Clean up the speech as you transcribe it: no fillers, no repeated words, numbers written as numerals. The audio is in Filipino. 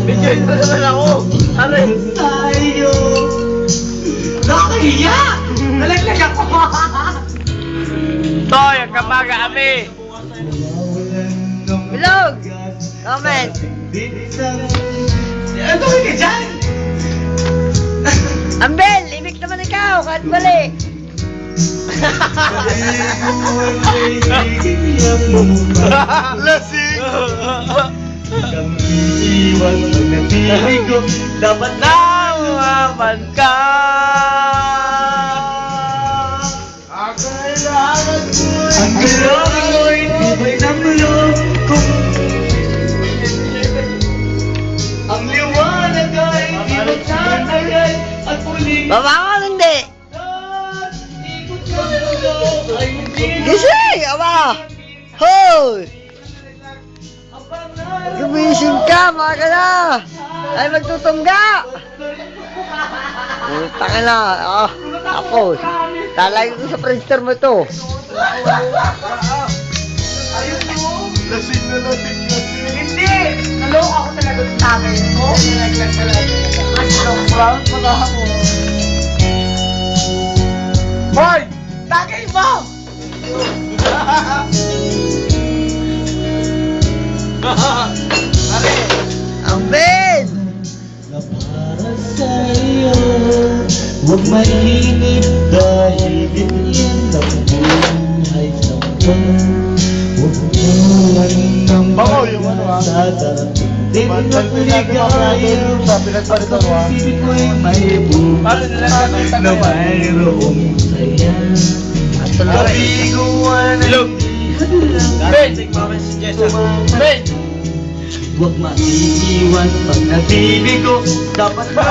Bigyan na naman ako. Aray. Tayo. Nakahiya! Nalaglag ako. Toy, ang kamaga kami. Bilog! Comment! Ano gawin ka dyan? Ambel! Imik naman ikaw! Kahit bali! Lasing! Iwan pag natinig ko, dapat Nawaman ka! ang galaw mo'y tibay ng gulo. Ang liwanag ay di magtatagal at muling Baba ko hindi! ikot sa mundo ay hindi Gising! Aba! Hoy! Gumising ka! Mga ka na! Ay magtutungga! Puta ka na! Oh, tapos! Talagay ko sa prankster mo to! Lasing na lasing, lasing. Hindi! Naloka ako talaga ng tagay mo. Nilaglag talaga. Kasi proud pag ako. Hoy! Tagay mo! Ambel! Na para sa'yo, huwag mainip dahil ganyan ang buhay sa mundo. Huwag tuwan ng Bango yung ano, ah. Di mo na paligayan. Pinagpalitan mo, ah. Pag-ibig ko'y may Paano nila buhay na mayroong saya. Kabiguan Bilog! Ben! Ben! Huwag maiiwan pag nag-ibig ko. Dapat ba